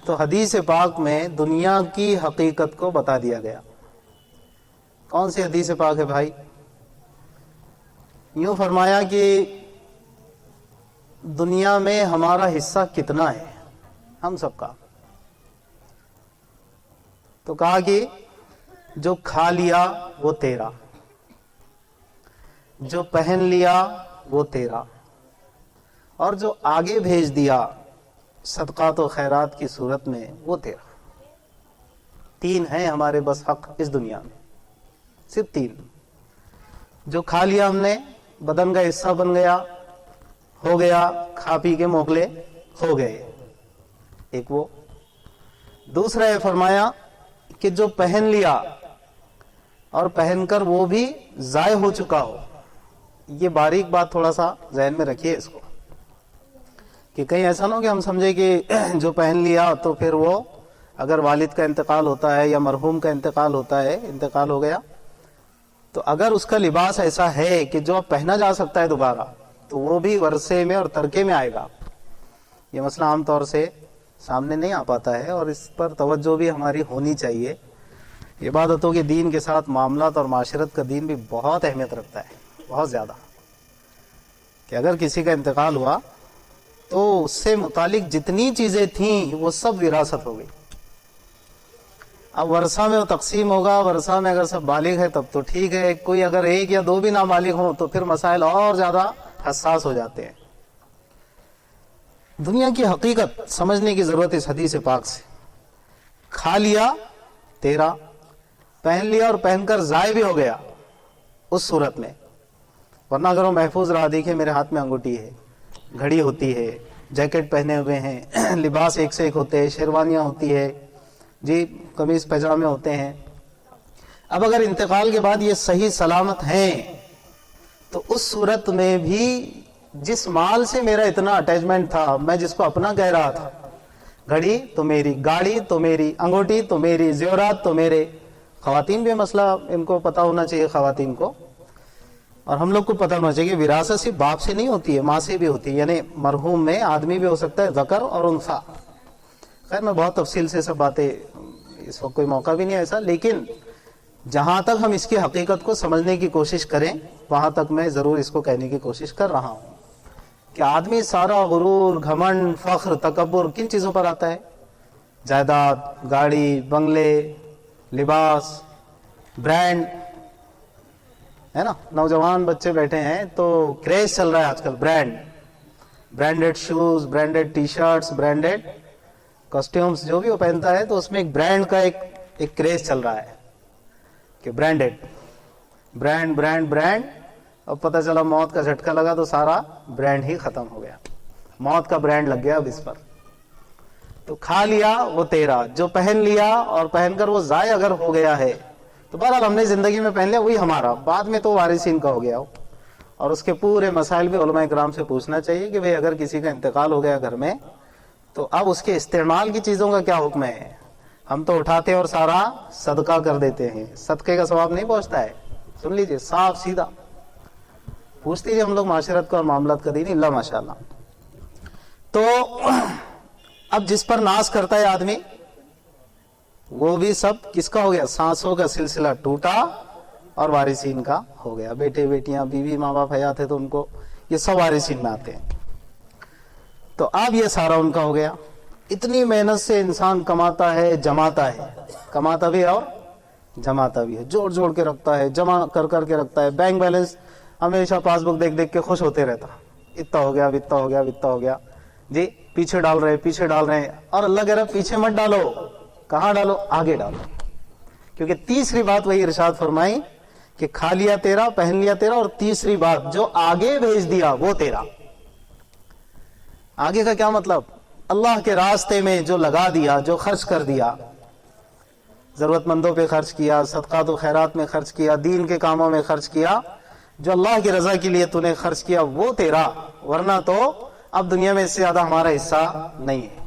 تو حدیث پاک میں دنیا کی حقیقت کو بتا دیا گیا. کون سی حدیث پاک ہے بھائی؟ یوں فرمایا کہ دنیا میں ہمارا حصہ کتنا ہے ہم سب کا. تو کہا کہ جو کھا لیا وہ تیرا، جو پہن لیا وہ تیرا، اور جو آگے بھیج دیا صدقات و خیرات کی صورت میں وہ تیرا. تین ہیں ہمارے بس حق اس دنیا میں، صرف تین. جو کھا لیا ہم نے، بدن کا حصہ بن گیا، ہو گیا، کھا پی کے موکلے ہو گئے، ایک وہ. دوسرا یہ فرمایا کہ جو پہن لیا اور پہن کر وہ بھی ضائع ہو چکا ہو. یہ باریک بات تھوڑا سا ذہن میں رکھیے اس کو، کہ کہیں ایسا نہ ہو کہ ہم سمجھے کہ جو پہن لیا تو پھر وہ اگر والد کا انتقال ہوتا ہے یا مرحوم کا انتقال ہوتا ہے، انتقال ہو گیا، تو اگر اس کا لباس ایسا ہے کہ جو اب پہنا جا سکتا ہے دوبارہ، تو وہ بھی ورثے میں اور ترکے میں آئے گا. یہ مسئلہ عام طور سے سامنے نہیں آ پاتا ہے، اور اس پر توجہ بھی ہماری ہونی چاہیے. عبادتوں کے دین کے ساتھ معاملات اور معاشرت کا دین بھی بہت اہمیت رکھتا ہے، بہت زیادہ، کہ اگر کسی کا انتقال ہوا تو اس سے متعلق جتنی چیزیں تھیں وہ سب وراثت ہو گئی. اب ورثہ میں وہ تقسیم ہوگا، ورثہ میں اگر سب بالغ ہے تب تو ٹھیک ہے، کوئی اگر ایک یا دو بھی نابالغ ہوں تو پھر مسائل اور زیادہ حساس ہو جاتے ہیں. دنیا کی حقیقت سمجھنے کی ضرورت اس حدیث پاک سے. کھا لیا تیرا، پہن لیا اور پہن کر ضائع بھی ہو گیا اس صورت میں، ورنہ اگر وہ محفوظ رہا. دیکھیں میرے ہاتھ میں انگوٹھی ہے، گھڑی ہوتی ہے، جیکٹ پہنے ہوئے ہیں، لباس ایک سے ایک ہوتے ہیں، شیروانیاں ہوتی ہے جی، قمیص پیجامے ہوتے ہیں. اب اگر انتقال کے بعد یہ صحیح سلامت ہیں تو اس صورت میں بھی جس مال سے میرا اتنا اٹیچمنٹ تھا، میں جس کو اپنا کہہ رہا تھا، گھڑی تو میری، گاڑی تو میری، انگوٹھی تو میری، زیورات تو میرے. خواتین بھی مسئلہ ان کو پتہ ہونا چاہیے، خواتین کو اور ہم لوگ کو پتہ ہونا چاہیے کہ وراثت صرف باپ سے نہیں ہوتی ہے، ماں سے بھی ہوتی ہے. یعنی مرحوم میں آدمی بھی ہو سکتا ہے، ذکر اور انثیٰ. خیر میں بہت تفصیل سے سب باتیں، اس وقت کوئی موقع بھی نہیں ایسا، لیکن جہاں تک ہم اس کی حقیقت کو سمجھنے کی کوشش کریں وہاں تک میں ضرور اس کو کہنے کی کوشش کر رہا ہوں کہ آدمی سارا غرور، گھمنڈ، فخر، تکبر کن چیزوں پر آتا ہے؟ جائیداد، گاڑی، بنگلے، لباس، برانڈ، ہے نا. نوجوان بچے بیٹھے ہیں تو کریز چل رہا ہے آج کل، branded shoes, branded T shirts, branded costumes, جو بھی وہ پہنتا ہے تو اس میں ایک برانڈ کا ایک کریز چل رہا ہے کہ برانڈڈ، برانڈ برانڈ برانڈ. اب پتہ چلا موت کا جھٹکا لگا تو سارا برانڈ ہی ختم ہو گیا، موت کا برانڈ لگ گیا اب اس پر. تو کھا لیا وہ تیرا، جو پہن لیا اور پہن کر وہ ضائع اگر ہو گیا ہے تو بہرحال ہم نے زندگی میں پہن لیا وہی ہمارا، بعد میں تو وارثین کا ہو گیا ہو. اور اس کے پورے مسائل بھی علماء کرام سے پوچھنا چاہیے کہ بھئی اگر کسی کا انتقال ہو گیا گھر میں تو اب اس کے استعمال کی چیزوں کا کیا حکم ہے. ہم تو اٹھاتے اور سارا صدقہ کر دیتے ہیں، صدقے کا ثواب نہیں پہنچتا ہے. سن لیجئے، صاف سیدھا پوچھتے ہیں ہم لوگ معاشرت کا اور معاملات کا دین اللہ ماشاءاللہ. تو اب جس پر ناز کرتا ہے آدمی وہ بھی سب کس کا ہو گیا؟ سانسوں کا سلسلہ ٹوٹا اور وارثین کا ہو گیا. بیٹے بیٹیاں، بیوی، ماں باپ حیات ہے تو ان کو یہ سب وارثین میں آتے ہیں. تو اب یہ سارا ان کا ہو گیا. اتنی محنت سے انسان کماتا ہے، جماتا ہے، کماتا بھی اور جماتا بھی ہے، جوڑ جوڑ کے رکھتا ہے، جمع کر کر کے رکھتا ہے. بینک بیلنس ہمیشہ پاس بک دیکھ دیکھ کے خوش ہوتے رہتا، اتنا ہو گیا، اتنا ہو گیا، اتنا ہو گیا جی. پیچھے ڈال رہے ہیں اور اللہ کہہ رہا ہے پیچھے مت ڈالو. کہاں ڈالو؟ آگے ڈالو. کیونکہ تیسری بات وہی ارشاد فرمائی کہ کھا لیا تیرا، پہن لیا تیرا، اور تیسری بات جو آگے بھیج دیا وہ تیرا. آگے کا کیا مطلب؟ اللہ کے راستے میں جو لگا دیا، جو خرچ کر دیا، ضرورت مندوں پہ خرچ کیا، صدقات و خیرات میں خرچ کیا، دین کے کاموں میں خرچ کیا، جو اللہ کی رضا کے لیے تو نے خرچ کیا وہ تیرا. ورنہ تو اب دنیا میں اس سے زیادہ ہمارا حصہ نہیں ہے.